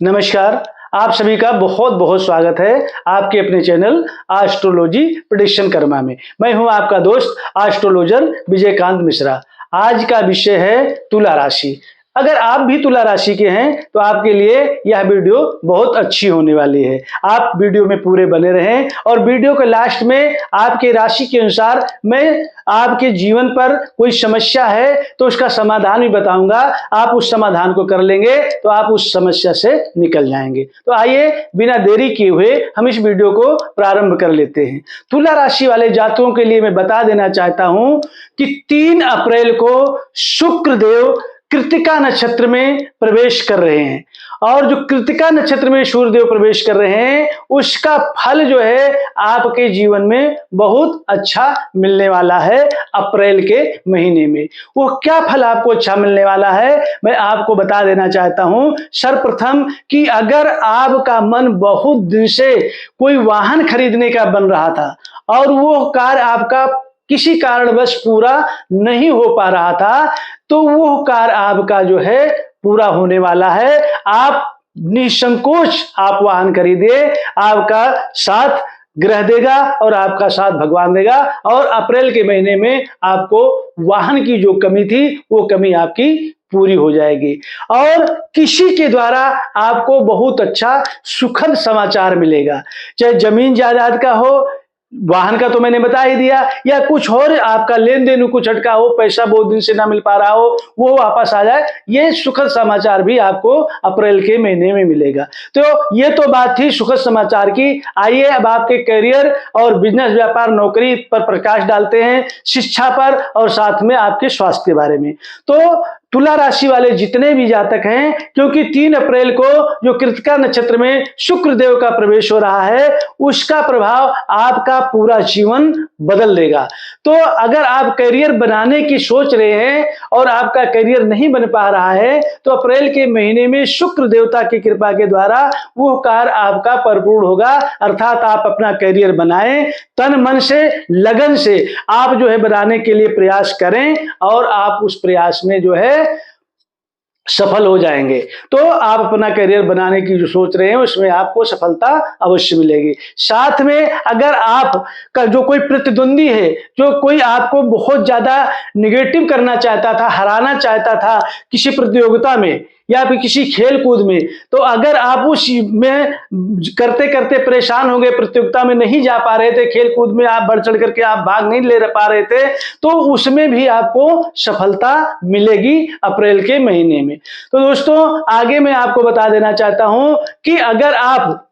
नमस्कार। आप सभी का बहुत बहुत स्वागत है आपके अपने चैनल एस्ट्रोलॉजी प्रेडिक्शन कर्मा में। मैं हूं आपका दोस्त एस्ट्रोलॉजर विजयकांत मिश्रा। आज का विषय है तुला राशि। अगर आप भी तुला राशि के हैं तो आपके लिए यह वीडियो बहुत अच्छी होने वाली है। आप वीडियो में पूरे बने रहें और वीडियो के लास्ट में आपके राशि के अनुसार मैं आपके जीवन पर कोई समस्या है तो उसका समाधान भी बताऊंगा। आप उस समाधान को कर लेंगे तो आप उस समस्या से निकल जाएंगे। तो आइए बिना देरी किए हुए हम इस वीडियो को प्रारंभ कर लेते हैं। तुला राशि वाले जातकों के लिए मैं बता देना चाहता हूं कि 3 अप्रैल को शुक्र देव कृत्तिका नक्षत्र में प्रवेश कर रहे हैं और जो कृत्तिका नक्षत्र में सूर्यदेव प्रवेश कर रहे हैं उसका फल जो है आपके जीवन में बहुत अच्छा मिलने वाला है। अप्रैल के महीने में वो क्या फल आपको अच्छा मिलने वाला है मैं आपको बता देना चाहता हूं। सर्वप्रथम कि अगर आपका मन बहुत दिन से कोई वाहन खरीदने का बन रहा था और वो कार्य आपका किसी कारणवश पूरा नहीं हो पा रहा था तो वो कार्य आपका जो है पूरा होने वाला है। आप निसंकोच आप वाहन खरीदिए, आपका साथ ग्रह देगा और आपका साथ भगवान देगा और अप्रैल के महीने में आपको वाहन की जो कमी थी वो कमी आपकी पूरी हो जाएगी और किसी के द्वारा आपको बहुत अच्छा सुखद समाचार मिलेगा। चाहे जमीन जायदाद का हो, वाहन का तो मैंने बता ही दिया, या कुछ और आपका लेन देन कुछ अटका हो, पैसा बहुत दिन से ना मिल पा रहा हो वो वापस आ जाए, ये सुखद समाचार भी आपको अप्रैल के महीने में मिलेगा। तो ये तो बात थी सुखद समाचार की। आइए अब आपके करियर और बिजनेस व्यापार नौकरी पर प्रकाश डालते हैं, शिक्षा पर और साथ में आपके स्वास्थ्य के बारे में। तो तुला राशि वाले जितने भी जातक हैं, क्योंकि 3 अप्रैल को जो कृत्तिका नक्षत्र में शुक्र देव का प्रवेश हो रहा है उसका प्रभाव आपका पूरा जीवन बदल देगा। तो अगर आप करियर बनाने की सोच रहे हैं और आपका करियर नहीं बन पा रहा है तो अप्रैल के महीने में शुक्र देवता की कृपा के द्वारा वो कार्य आपका परिपूर्ण होगा। अर्थात आप अपना करियर बनाएं, तन मन से लगन से आप जो है बनाने के लिए प्रयास करें और आप उस प्रयास में जो है सफल हो जाएंगे। तो आप अपना करियर बनाने की जो सोच रहे हैं उसमें आपको सफलता अवश्य मिलेगी। साथ में अगर आप का जो कोई प्रतिद्वंदी है, जो कोई आपको बहुत ज्यादा निगेटिव करना चाहता था, हराना चाहता था किसी प्रतियोगिता में या फिर किसी खेल कूद में, तो अगर आप उस में करते करते परेशान हो गए, प्रतियोगिता में नहीं जा पा रहे थे, खेल कूद में आप बढ़ चढ़ करके आप भाग नहीं ले पा रहे थे, तो उसमें भी आपको सफलता मिलेगी अप्रैल के महीने में। तो दोस्तों आगे मैं आपको बता देना चाहता हूं कि अगर आप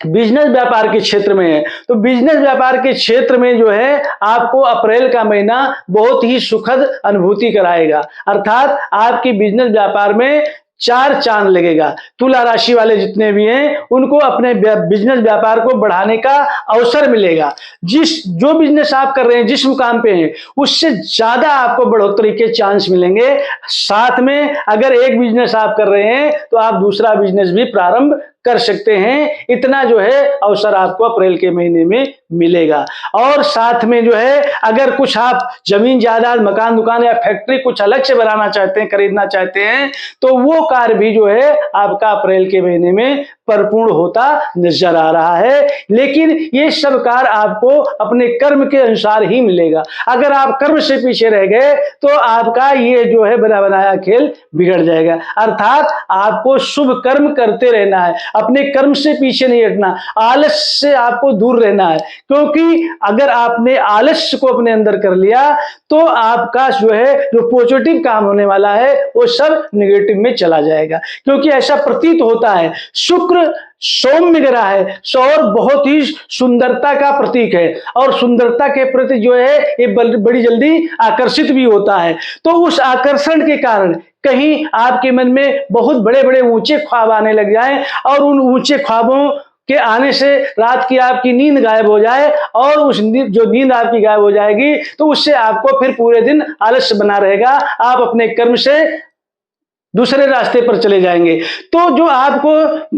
बिजनेस व्यापार के क्षेत्र में है तो बिजनेस व्यापार के क्षेत्र में जो है आपको अप्रैल का महीना बहुत ही सुखद अनुभूति कराएगा। अर्थात आपकी बिजनेस व्यापार में 4 चांद लगेगा। तुला राशि वाले जितने भी हैं उनको अपने बिजनेस व्यापार को बढ़ाने का अवसर मिलेगा। जो बिजनेस आप कर रहे हैं, जिस मुकाम पे हैं, उससे ज्यादा आपको बढ़ोतरी के चांस मिलेंगे। साथ में अगर एक बिजनेस आप कर रहे हैं तो आप दूसरा बिजनेस भी प्रारंभ कर सकते हैं। इतना जो है अवसर आपको अप्रैल के महीने में मिलेगा। और साथ में जो है अगर कुछ आप जमीन जायदाद, मकान दुकान या फैक्ट्री कुछ अलग से बनाना चाहते हैं, खरीदना चाहते हैं, तो वो कार्य भी जो है आपका अप्रैल के महीने में परिपूर्ण होता नजर आ रहा है। लेकिन ये सब कार्य आपको अपने कर्म के अनुसार ही मिलेगा। अगर आप कर्म से पीछे रह गए तो आपका ये जो है बना बनाया खेल बिगड़ जाएगा। अर्थात आपको शुभ कर्म करते रहना है, अपने कर्म से पीछे नहीं हटना, आलस्य से आपको दूर रहना है। क्योंकि अगर आपने आलस्य को अपने अंदर कर लिया तो आपका जो है जो पॉजिटिव काम होने वाला है वो सब नेगेटिव में चला जाएगा। क्योंकि ऐसा प्रतीत होता है शुक्र सौम्य ग्रह है और बहुत ही सुंदरता का प्रतीक है और सुंदरता के प्रति जो है ये बड़ी जल्दी आकर्षित भी होता है। तो उस आकर्षण के कारण कहीं आपके मन में बहुत बड़े बड़े ऊंचे ख्वाब आने लग जाएं और उन ऊंचे ख्वाबों के आने से रात की आपकी नींद गायब हो जाए और उस जो नींद आपकी गायब हो जाएगी तो उससे आपको फिर पूरे दिन आलस्य बना रहेगा। आप अपने कर्म से दूसरे रास्ते पर चले जाएंगे। तो जो आपको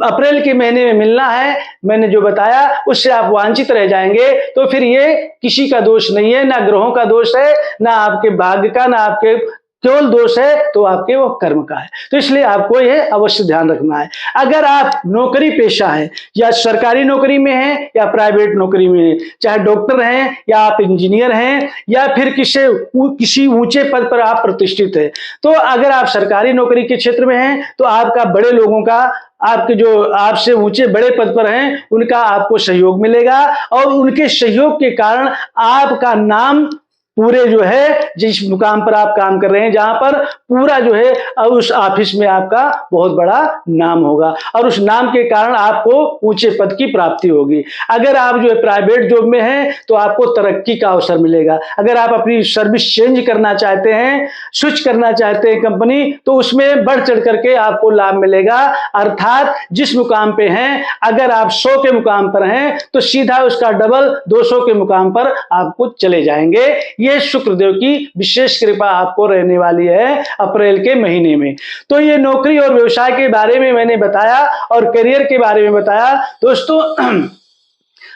अप्रैल के महीने में मिलना है, मैंने जो बताया उससे आप वांछित रह जाएंगे। तो फिर ये किसी का दोष नहीं है, ना ग्रहों का दोष है, ना आपके भाग्य का, ना आपके केवल दोष है तो आपके वो कर्म का है। तो इसलिए आपको यह अवश्य ध्यान रखना है। अगर आप नौकरी पेशा है, या सरकारी नौकरी में हैं या प्राइवेट नौकरी में हैं, चाहे डॉक्टर हैं या आप इंजीनियर हैं या फिर किसी ऊंचे पद पर आप प्रतिष्ठित हैं, तो अगर आप सरकारी नौकरी के क्षेत्र में हैं तो आपका बड़े लोगों का, आपके जो आपसे ऊंचे बड़े पद पर हैं उनका आपको सहयोग मिलेगा, और उनके सहयोग के कारण आपका नाम पूरे जो है जिस मुकाम पर आप काम कर रहे हैं, जहां पर पूरा जो है उस ऑफिस में आपका बहुत बड़ा नाम होगा, और उस नाम के कारण आपको ऊंचे पद की प्राप्ति होगी। अगर आप जो है प्राइवेट जॉब में हैं तो आपको तरक्की का अवसर मिलेगा। अगर आप अपनी सर्विस चेंज करना चाहते हैं, स्विच करना चाहते हैं कंपनी, तो उसमें बढ़ चढ़ करके आपको लाभ मिलेगा। अर्थात जिस मुकाम पे हैं, अगर आप 100 के मुकाम पर हैं तो सीधा उसका डबल 200 के मुकाम पर आपको चले जाएंगे। ये शुक्रदेव की विशेष कृपा आपको रहने वाली है अप्रैल के महीने में। तो ये नौकरी और व्यवसाय के बारे में मैंने बताया और करियर के बारे में बताया। दोस्तों,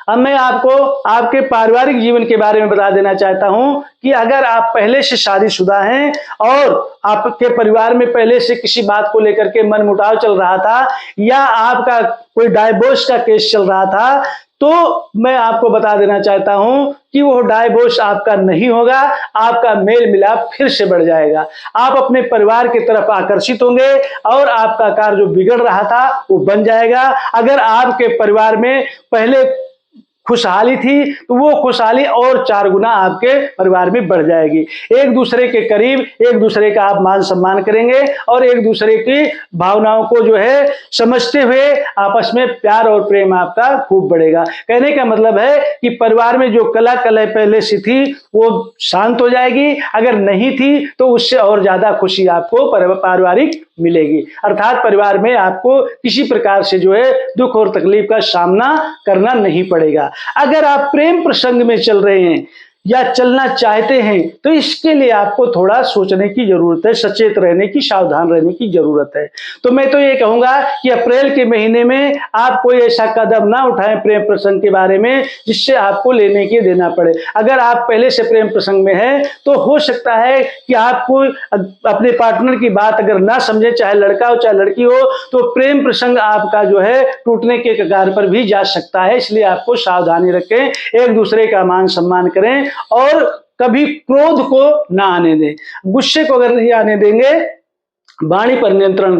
अब मैं आपको आपके पारिवारिक जीवन के बारे में बता देना चाहता हूं कि अगर आप पहले से शादीशुदा हैं और आपके परिवार में पहले से किसी बात को लेकर के मनमुटाव चल रहा था, या आपका कोई डाइवोर्स का केस चल रहा था, तो मैं आपको बता देना चाहता हूं कि वो डाइवोर्स आपका नहीं होगा, आपका मेल मिलाप फिर से बढ़ जाएगा। आप अपने परिवार की तरफ आकर्षित होंगे और आपका कार्य जो बिगड़ रहा था वो बन जाएगा। अगर आपके परिवार में पहले खुशहाली थी तो वो खुशहाली और 4 गुना आपके परिवार में बढ़ जाएगी। एक दूसरे के करीब, एक दूसरे का आप मान सम्मान करेंगे और एक दूसरे की भावनाओं को जो है समझते हुए आपस में प्यार और प्रेम आपका खूब बढ़ेगा। कहने का मतलब है कि परिवार में जो कला पहले से थी वो शांत हो जाएगी, अगर नहीं थी तो उससे और ज्यादा खुशी आपको पारिवारिक मिलेगी। अर्थात परिवार में आपको किसी प्रकार से जो है दुख और तकलीफ का सामना करना नहीं पड़ेगा। अगर आप प्रेम प्रसंग में चल रहे हैं या चलना चाहते हैं तो इसके लिए आपको थोड़ा सोचने की जरूरत है, सचेत रहने की, सावधान रहने की जरूरत है। तो मैं तो ये कहूंगा कि अप्रैल के महीने में आप कोई ऐसा कदम ना उठाएं प्रेम प्रसंग के बारे में जिससे आपको लेने के देना पड़े। अगर आप पहले से प्रेम प्रसंग में हैं तो हो सकता है कि आपको अपने पार्टनर की बात अगर ना समझे, चाहे लड़का हो चाहे लड़की हो, तो प्रेम प्रसंग आपका जो है टूटने के कगार पर भी जा सकता है। इसलिए आपको सावधानी रखें, एक दूसरे का मान सम्मान करें और कभी क्रोध को ना आने दें। गुस्से को अगर नहीं आने देंगे, वाणी पर नियंत्रण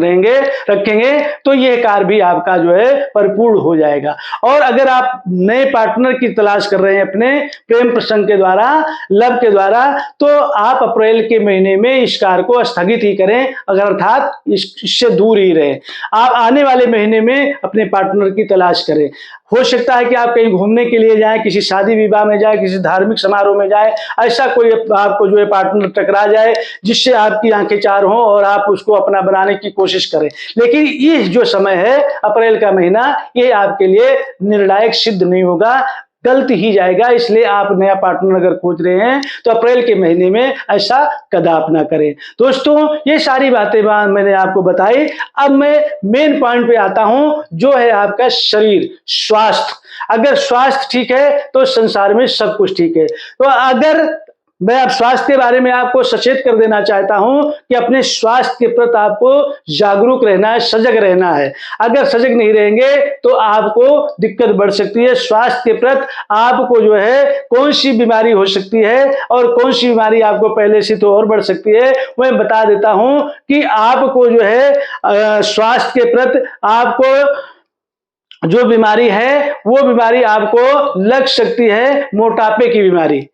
रखेंगे तो यह कार्य भी आपका जो है परिपूर्ण हो जाएगा। और अगर आप नए पार्टनर की तलाश कर रहे हैं अपने प्रेम प्रसंग के द्वारा, लव के द्वारा, तो आप अप्रैल के महीने में इस कार्य को स्थगित ही करें, अगर अर्थात इससे दूर ही रहें। आप आने वाले महीने में अपने पार्टनर की तलाश करें। हो सकता है कि आप कहीं घूमने के लिए जाएं, किसी शादी विवाह में जाएं, किसी धार्मिक समारोह में जाएं, ऐसा कोई आपको जो है पार्टनर टकरा जाए जिससे आपकी आंखें चार हों और आप उसको अपना बनाने की कोशिश करें। लेकिन ये जो समय है अप्रैल का महीना, ये आपके लिए निर्णायक सिद्ध नहीं होगा, गलत ही जाएगा। इसलिए आप नया पार्टनर अगर खोज रहे हैं तो अप्रैल के महीने में ऐसा कदाप ना करें। दोस्तों, ये सारी बातें मैंने आपको बताई। अब मैं मेन पॉइंट पे आता हूं, जो है आपका शरीर, स्वास्थ्य। अगर स्वास्थ्य ठीक है तो संसार में सब कुछ ठीक है। तो अगर मैं अब स्वास्थ्य के बारे में आपको सचेत कर देना चाहता हूं कि अपने स्वास्थ्य के प्रति आपको जागरूक रहना है, सजग रहना है। अगर सजग नहीं रहेंगे तो आपको दिक्कत बढ़ सकती है। स्वास्थ्य के प्रति आपको जो है कौन सी बीमारी हो सकती है और कौन सी बीमारी आपको पहले से तो और बढ़ सकती है, मैं बता देता हूं कि आपको जो है स्वास्थ्य के प्रति आपको जो बीमारी है वो बीमारी आपको लग सकती है मोटापे की बीमारी।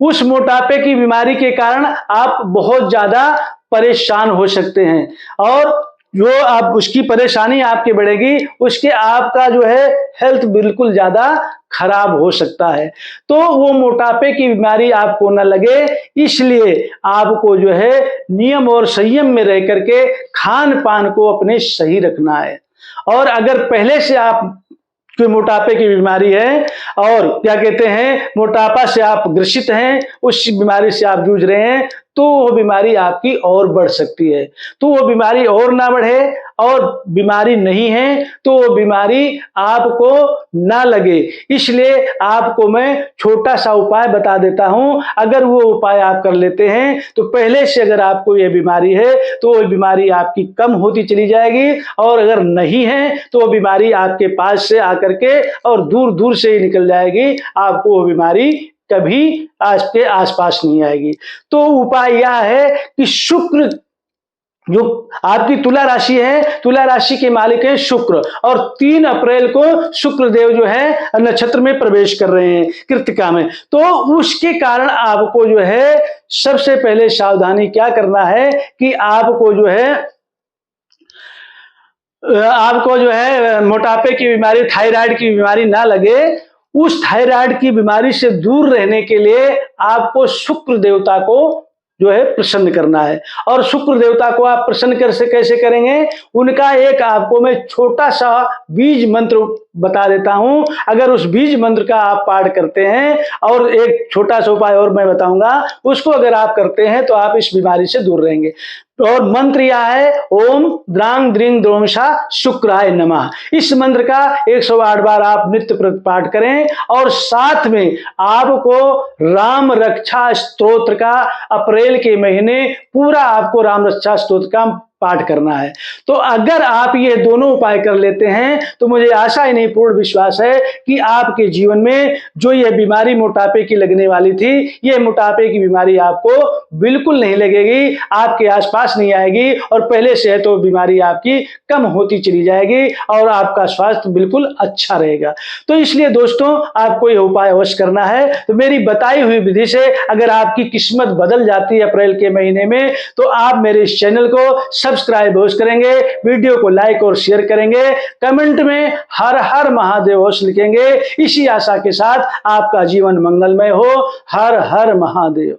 उस मोटापे की बीमारी के कारण आप बहुत ज्यादा परेशान हो सकते हैं और जो आप उसकी परेशानी आपकी बढ़ेगी, उसके आपका जो है हेल्थ बिल्कुल ज्यादा खराब हो सकता है। तो वो मोटापे की बीमारी आपको न लगे, इसलिए आपको जो है नियम और संयम में रह करके खान पान को अपने सही रखना है। और अगर पहले से आप कोई मोटापे की बीमारी है और क्या कहते हैं मोटापा से आप ग्रसित हैं, उस बीमारी से आप जूझ रहे हैं, तो वो बीमारी आपकी और बढ़ सकती है। तो वो बीमारी और ना बढ़े, और बीमारी नहीं है तो वो बीमारी आपको ना लगे। इसलिए आपको मैं छोटा सा उपाय बता देता हूं। अगर वो उपाय आप कर लेते हैं तो पहले से अगर आपको ये बीमारी है तो वो बीमारी आपकी कम होती चली जाएगी, और अगर नहीं है तो वो बीमारी आपके पास से आकर के और दूर दूर से ही निकल जाएगी। आपको वो बीमारी कभी आपके आसपास नहीं आएगी। तो उपाय यह है कि शुक्र, जो आपकी तुला राशि है, तुला राशि के मालिक है शुक्र, और 3 अप्रैल को शुक्र देव जो है नक्षत्र में प्रवेश कर रहे हैं, कृत्तिका में। तो उसके कारण आपको जो है सबसे पहले सावधानी क्या करना है कि आपको जो है मोटापे की बीमारी, थायराइड की बीमारी ना लगे। उस थायराइड की बीमारी से दूर रहने के लिए आपको शुक्र देवता को जो है प्रसन्न करना है। और शुक्र देवता को आप प्रसन्न कैसे करेंगे, उनका एक आपको मैं छोटा सा बीज मंत्र बता देता हूं। अगर उस बीज मंत्र का आप पाठ करते हैं, और एक छोटा सा उपाय और मैं बताऊंगा, उसको अगर आप करते हैं तो आप इस बीमारी से दूर रहेंगे। और मंत्र यह है, ओम द्रांग द्रिंग द्रोमशा शुक्राय नमः। इस मंत्र का 108 बार आप नित्य प्रति पाठ करें, और साथ में आपको राम रक्षा स्तोत्र का अप्रैल के महीने पूरा आपको राम रक्षा स्तोत्र का पाठ करना है। तो अगर आप ये दोनों उपाय कर लेते हैं तो मुझे आशा ही नहीं, पूर्ण विश्वास है कि आपके जीवन में जो ये बीमारी मोटापे की लगने वाली थी, ये मोटापे की बीमारी आपको बिल्कुल नहीं लगेगी, आपके आसपास नहीं आएगी, और पहले से है तो बीमारी आपकी कम होती चली जाएगी और आपका स्वास्थ्य बिल्कुल अच्छा रहेगा। तो इसलिए दोस्तों, आपको ये उपाय अवश्य करना है। तो मेरी बताई हुई विधि से अगर आपकी किस्मत बदल जाती है अप्रैल के महीने में, तो आप मेरे इस चैनल को सब्सक्राइब अवश्य करेंगे, वीडियो को लाइक और शेयर करेंगे, कमेंट में हर हर महादेव अवश्य लिखेंगे। इसी आशा के साथ आपका जीवन मंगलमय हो। हर हर महादेव।